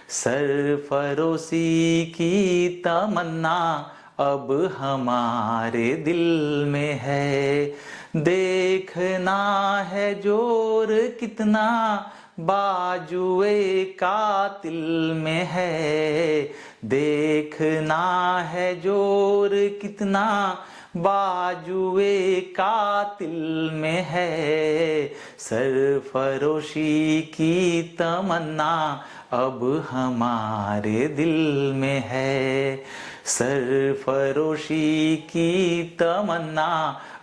सरफरोशी की तमन्ना अब हमारे दिल में है। देखना है जोर कितना बाजुए कातिल में है। देखना है जोर कितना बाजुए कातिल में है। सरफरोशी की तमन्ना अब हमारे दिल में है। सरफरोशी की तमन्ना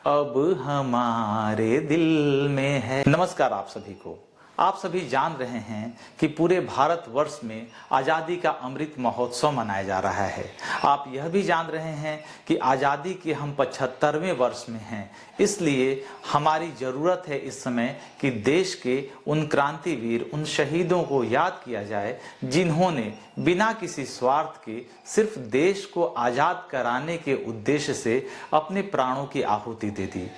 अब हमारे दिल में है। नमस्कार आप सभी को। आप सभी जान रहे हैं कि पूरे भारतवर्ष में आज़ादी का अमृत महोत्सव मनाया जा रहा है। आप यह भी जान रहे हैं कि आज़ादी के हम 75वें वर्ष में हैं। इसलिए हमारी ज़रूरत है इस समय कि देश के उन क्रांतिवीर, उन शहीदों को याद किया जाए जिन्होंने बिना किसी स्वार्थ के सिर्फ देश को आज़ाद कराने के उद्देश्य से अपने प्राणों की आहुति दे दी।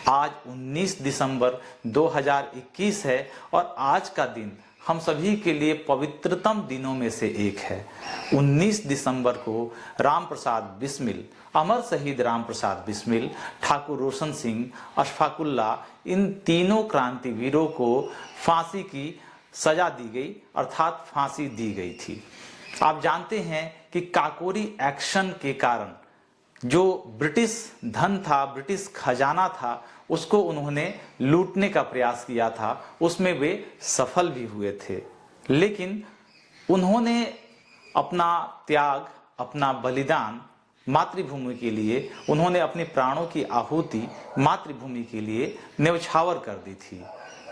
आज 19 दिसंबर 2021 है और आज का दिन हम सभी के लिए पवित्रतम दिनों में से एक है। 19 दिसंबर को राम प्रसाद बिस्मिल, अमर शहीद राम प्रसाद बिस्मिल, ठाकुर रोशन सिंह, अशफाकुल्ला, इन तीनों क्रांतिवीरों को फांसी की सजा दी गई, अर्थात फांसी दी गई थी। आप जानते हैं कि काकोरी एक्शन के कारण जो ब्रिटिश धन था, ब्रिटिश खजाना था, उसको उन्होंने लूटने का प्रयास किया था। उसमें वे सफल भी हुए थे, लेकिन उन्होंने अपना त्याग, अपना बलिदान मातृभूमि के लिए, उन्होंने अपने प्राणों की आहुति मातृभूमि के लिए न्यौछावर कर दी थी।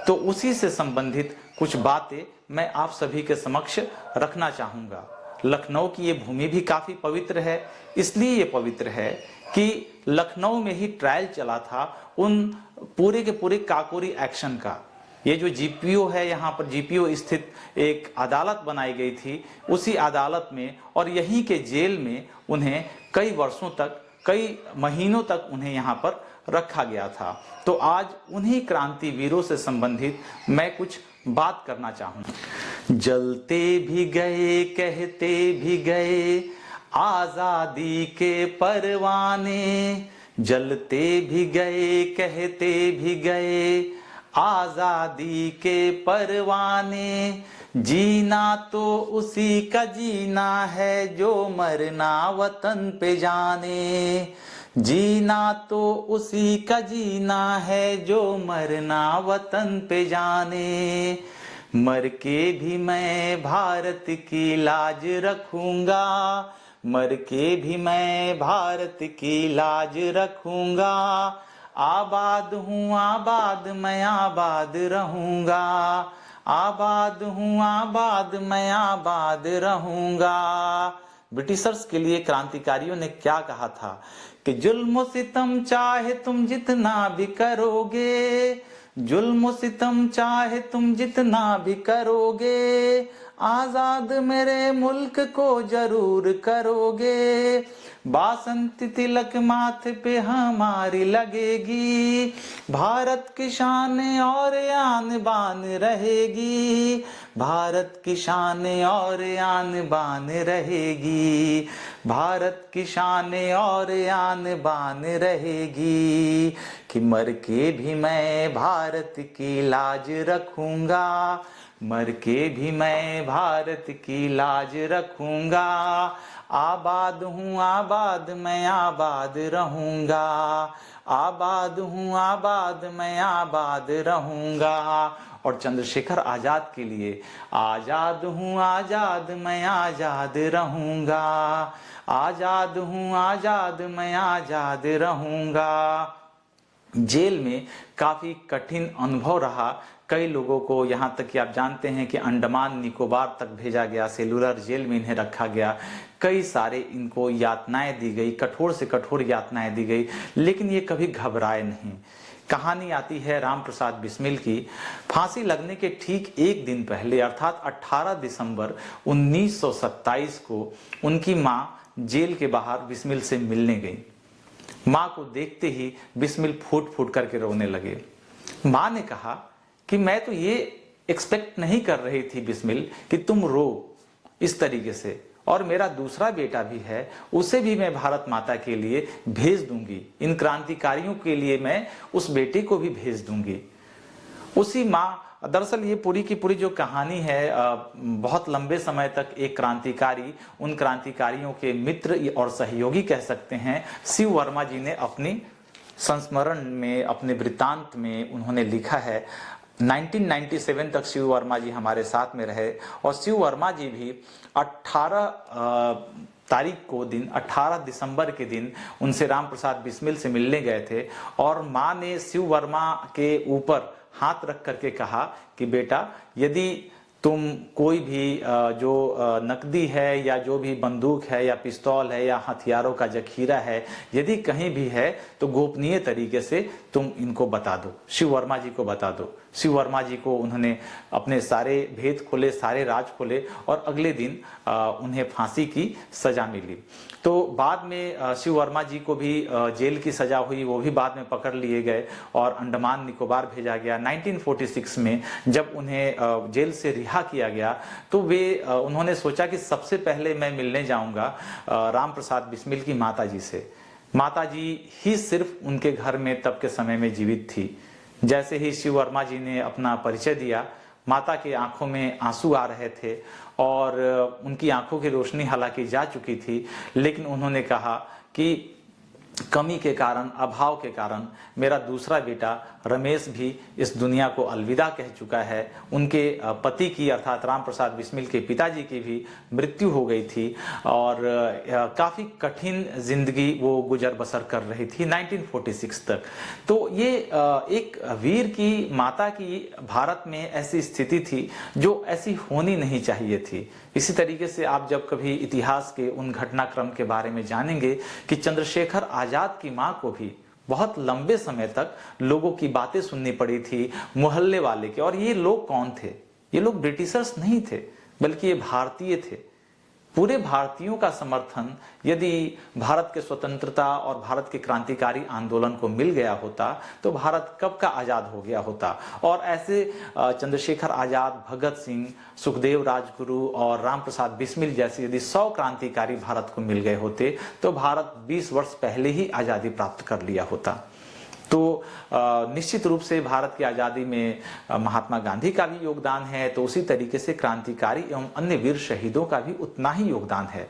तो उसी से संबंधित कुछ बातें मैं आप सभी के समक्ष रखना चाहूँगा। लखनऊ की ये भूमि भी काफ़ी पवित्र है। इसलिए ये पवित्र है कि लखनऊ में ही ट्रायल चला था उन पूरे के पूरे काकोरी एक्शन का। ये जो जीपीओ है, यहाँ पर जीपीओ स्थित एक अदालत बनाई गई थी, उसी अदालत में और यहीं के जेल में उन्हें कई वर्षों तक, कई महीनों तक उन्हें यहाँ पर रखा गया था। तो आज उन्हीं क्रांतिवीरों से संबंधित मैं कुछ बात करना चाहूँगा। जलते भी गए, कहते भी गए आजादी के परवाने, जलते भी गए, कहते भी गए आजादी के परवाने। जीना तो उसी का जीना है जो मरना वतन पे जाने। जीना तो उसी का जीना है जो मरना वतन पे जाने। मर के भी मैं भारत की लाज रखूंगा, मर के भी मैं भारत की लाज रखूंगा। आबाद हूँ आबाद मैं आबाद रहूंगा, आबाद हूँ आबाद मैं आबाद रहूंगा। ब्रिटिशर्स के लिए क्रांतिकारियों ने क्या कहा था कि जुल्म सितम चाहे तुम जितना भी करोगे, जुल्म सितम चाहे तुम जितना भी करोगे, आजाद मेरे मुल्क को जरूर करोगे। बासंती तिलक माथे पे हमारी लगेगी, भारत की शान और आन बान रहेगी, भारत की शान और आन बान रहेगी, भारत की शान और आन बान रहेगी। कि मर के भी मैं भारत की लाज रखूंगा, मर के भी मैं भारत की लाज रखूंगा। आबाद हूँ आबाद मैं आबाद रहूंगा, आबाद हूँ आबाद मैं आबाद रहूंगा। और चंद्रशेखर आजाद के लिए आजाद हूँ आजाद मैं आजाद रहूंगा, आजाद हूँ आजाद मैं आजाद रहूंगा। जेल में काफ़ी कठिन अनुभव रहा कई लोगों को। यहाँ तक कि आप जानते हैं कि अंडमान निकोबार तक भेजा गया, सेलुलर जेल में इन्हें रखा गया। कई सारे इनको यातनाएं दी गई, कठोर से कठोर यातनाएं दी गई, लेकिन ये कभी घबराए नहीं। कहानी आती है राम प्रसाद बिस्मिल की। फांसी लगने के ठीक एक दिन पहले अर्थात 18 दिसंबर 1927 को उनकी माँ जेल के बाहर बिस्मिल से मिलने गई। माँ को देखते ही बिस्मिल फूट फूट करके रोने लगे। माँ ने कहा कि मैं तो ये एक्सपेक्ट नहीं कर रही थी बिस्मिल कि तुम रो, इस तरीके से। और मेरा दूसरा बेटा भी है, उसे भी मैं भारत माता के लिए भेज दूंगी, इन क्रांतिकारियों के लिए मैं उस बेटे को भी भेज दूंगी। उसी माँ, दरअसल ये पूरी की पूरी जो कहानी है, बहुत लंबे समय तक एक क्रांतिकारी, उन क्रांतिकारियों के मित्र और सहयोगी कह सकते हैं, शिव वर्मा जी ने अपनी संस्मरण में, अपने वृत्तांत में उन्होंने लिखा है। 1997 तक शिव वर्मा जी हमारे साथ में रहे और शिव वर्मा जी भी 18 तारीख को दिन 18 दिसंबर के दिन उनसे राम प्रसाद बिस्मिल से मिलने गए थे और माँ ने शिव वर्मा के ऊपर हाथ रख करके कहा कि बेटा, यदि तुम कोई भी जो नकदी है या जो भी बंदूक है या पिस्तौल है या हथियारों का जखीरा है, यदि कहीं भी है तो गोपनीय तरीके से तुम इनको बता दो, शिव वर्मा जी को बता दो। शिव वर्मा जी को उन्होंने अपने सारे भेद खोले, सारे राज खोले और अगले दिन उन्हें फांसी की सजा मिली। तो बाद में शिव वर्मा जी को भी जेल की सजा हुई, वो भी बाद में पकड़ लिए गए और अंडमान निकोबार भेजा गया। 1946 में जब उन्हें जेल से रिहा किया गया तो उन्होंने सोचा कि सबसे पहले मैं मिलने जाऊंगा राम प्रसाद बिस्मिल की माता जी से। माता जी ही सिर्फ उनके घर में तब के समय में जीवित थी। जैसे ही शिव वर्मा जी ने अपना परिचय दिया, माता की आंखों में आंसू आ रहे थे और उनकी आंखों की रोशनी हालांकि जा चुकी थी, लेकिन उन्होंने कहा कि कमी के कारण, अभाव के कारण मेरा दूसरा बेटा रमेश भी इस दुनिया को अलविदा कह चुका है। उनके पति की, अर्थात राम प्रसाद बिस्मिल के पिताजी की भी मृत्यु हो गई थी और काफ़ी कठिन जिंदगी वो गुजर बसर कर रही थी 1946 तक। तो ये एक वीर की माता की भारत में ऐसी स्थिति थी जो ऐसी होनी नहीं चाहिए थी। इसी तरीके से आप जब कभी इतिहास के उन घटनाक्रम के बारे में जानेंगे कि चंद्रशेखर आजाद की मां को भी बहुत लंबे समय तक लोगों की बातें सुननी पड़ी थी, मोहल्ले वाले के। और ये लोग कौन थे? ये लोग ब्रिटिशर्स नहीं थे, बल्कि ये भारतीय थे। पूरे भारतीयों का समर्थन यदि भारत के स्वतंत्रता और भारत के क्रांतिकारी आंदोलन को मिल गया होता तो भारत कब का आजाद हो गया होता। और ऐसे चंद्रशेखर आजाद, भगत सिंह, सुखदेव राजगुरु और राम प्रसाद बिस्मिल जैसे यदि 100 क्रांतिकारी भारत को मिल गए होते तो भारत 20 वर्ष पहले ही आजादी प्राप्त कर लिया होता। तो निश्चित रूप से भारत की आज़ादी में महात्मा गांधी का भी योगदान है, तो उसी तरीके से क्रांतिकारी एवं अन्य वीर शहीदों का भी उतना ही योगदान है।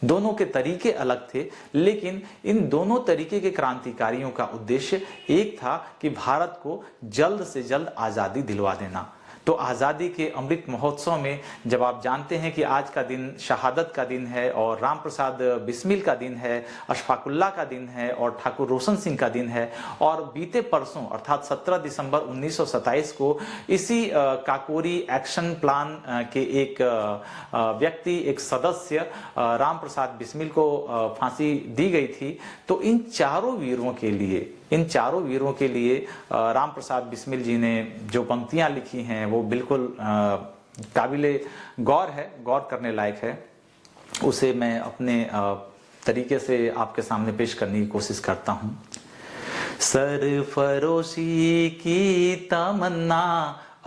दोनों के तरीके अलग थे, लेकिन इन दोनों तरीके के क्रांतिकारियों का उद्देश्य एक था कि भारत को जल्द से जल्द आज़ादी दिलवा देना। तो आज़ादी के अमृत महोत्सव में जब आप जानते हैं कि आज का दिन शहादत का दिन है और राम प्रसाद बिस्मिल का दिन है, अशफाकुल्ला का दिन है और ठाकुर रोशन सिंह का दिन है, और बीते परसों अर्थात 17 दिसंबर 1927 को इसी काकोरी एक्शन प्लान के एक व्यक्ति, एक सदस्य राम प्रसाद बिस्मिल को फांसी दी गई थी। तो इन चारों वीरों के लिए राम प्रसाद बिस्मिल जी ने जो पंक्तियां लिखी हैं वो बिल्कुल काबिले गौर है, गौर करने लायक है। उसे मैं अपने तरीके से आपके सामने पेश करने की कोशिश करता हूं। सरफरोशी की तमन्ना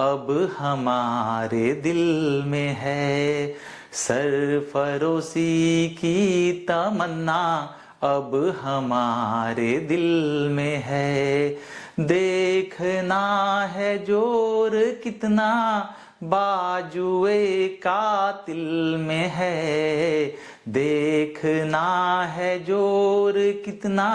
अब हमारे दिल में है, सरफरोशी की तमन्ना अब हमारे दिल में है। देखना है जोर कितना बाजुए कातिल में है, देखना है जोर कितना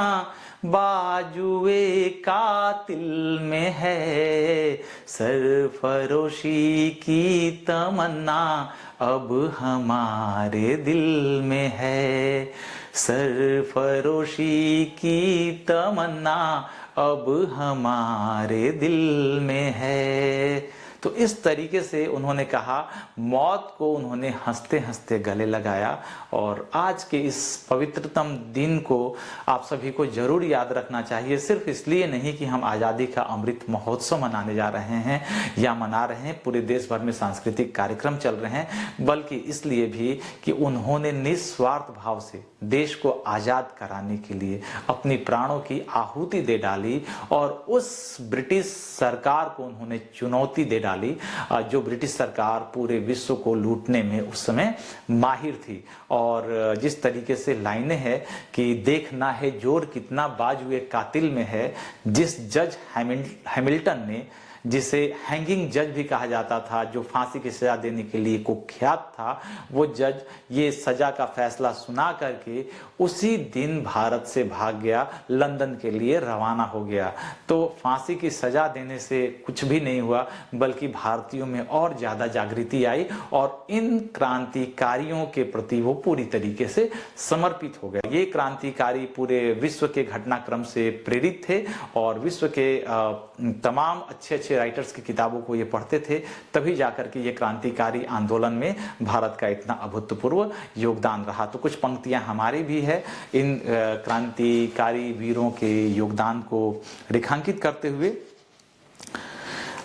बाजुए कातिल में है। सरफरोशी की तमन्ना अब हमारे दिल में है, सरफरोशी की तमन्ना अब हमारे दिल में है। तो इस तरीके से उन्होंने कहा, मौत को उन्होंने हंसते हंसते गले लगाया। और आज के इस पवित्रतम दिन को आप सभी को जरूर याद रखना चाहिए, सिर्फ इसलिए नहीं कि हम आज़ादी का अमृत महोत्सव मनाने जा रहे हैं या मना रहे हैं, पूरे देश भर में सांस्कृतिक कार्यक्रम चल रहे हैं, बल्कि इसलिए भी कि उन्होंने निस्वार्थ भाव से देश को आज़ाद कराने के लिए अपनी प्राणों की आहुति दे डाली और उस ब्रिटिश सरकार को उन्होंने चुनौती दे डाली निकाली जो ब्रिटिश सरकार पूरे विश्व को लूटने में उस समय माहिर थी। और जिस तरीके से लाइनें हैं कि देखना है जोर कितना बाजुए कातिल में है, जिस जज हैमिल्टन ने, जिसे हैंगिंग जज भी कहा जाता था, जो फांसी की सजा देने के लिए कुख्यात था, वो जज ये सजा का फैसला सुना करके उसी दिन भारत से भाग गया, लंदन के लिए रवाना हो गया। तो फांसी की सजा देने से कुछ भी नहीं हुआ, बल्कि भारतीयों में और ज्यादा जागृति आई और इन क्रांतिकारियों के प्रति वो पूरी तरीके से समर्पित हो गए। ये क्रांतिकारी पूरे विश्व के घटनाक्रम से प्रेरित थे और विश्व के तमाम अच्छे राइटर्स की किताबों को ये पढ़ते थे, तभी जाकर के ये क्रांतिकारी आंदोलन में भारत का इतना अभूतपूर्व योगदान रहा। तो कुछ पंक्तियां हमारी भी है इन क्रांतिकारी वीरों के योगदान को रेखांकित करते हुए।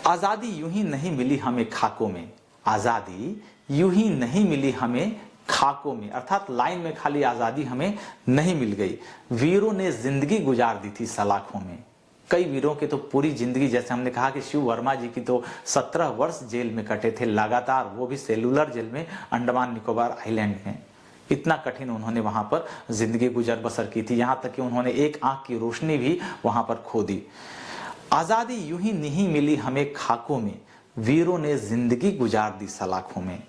आजादी यूं ही नहीं मिली हमें खाकों में, आजादी यूं ही नहीं मिली हमें खाकों में, अर्थात लाइन में खाली आजादी हमें नहीं मिल गई, वीरों ने जिंदगी गुजार दी थी सलाखों में। कई वीरों के तो पूरी जिंदगी, जैसे हमने कहा कि शिव वर्मा जी की तो 17 वर्ष जेल में कटे थे लगातार, वो भी सेलुलर जेल में अंडमान निकोबार आइलैंड में। इतना कठिन उन्होंने वहां पर जिंदगी गुजर बसर की थी, यहां तक कि उन्होंने एक आंख की रोशनी भी वहां पर खो दी। आजादी यूं ही नहीं मिली हमें खाकों में, वीरों ने जिंदगी गुजार दी सलाखों में।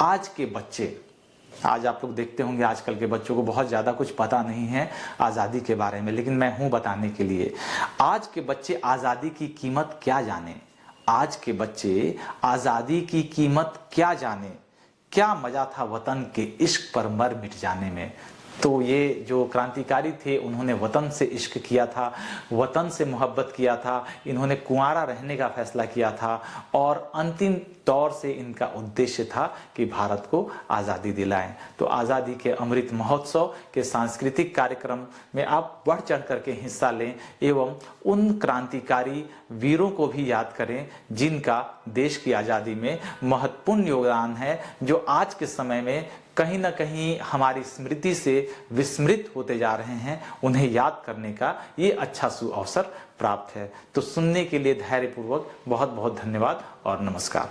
आज के बच्चे, आज आप लोग देखते होंगे आजकल के बच्चों को बहुत ज्यादा कुछ पता नहीं है आजादी के बारे में, लेकिन मैं हूं बताने के लिए। आज के बच्चे आजादी की कीमत क्या जाने, आज के बच्चे आजादी की कीमत क्या जाने, क्या मजा था वतन के इश्क पर मर मिट जाने में। तो ये जो क्रांतिकारी थे उन्होंने वतन से इश्क किया था, वतन से मोहब्बत किया था, इन्होंने कुंवारा रहने का फैसला किया था और अंतिम तौर से इनका उद्देश्य था कि भारत को आज़ादी दिलाएं। तो आज़ादी के अमृत महोत्सव के सांस्कृतिक कार्यक्रम में आप बढ़ चढ़ करके हिस्सा लें एवं उन क्रांतिकारी वीरों को भी याद करें जिनका देश की आज़ादी में महत्वपूर्ण योगदान है, जो आज के समय में कहीं ना कहीं हमारी स्मृति से विस्मृत होते जा रहे हैं। उन्हें याद करने का ये अच्छा सुअवसर प्राप्त है। तो सुनने के लिए धैर्यपूर्वक बहुत बहुत धन्यवाद और नमस्कार।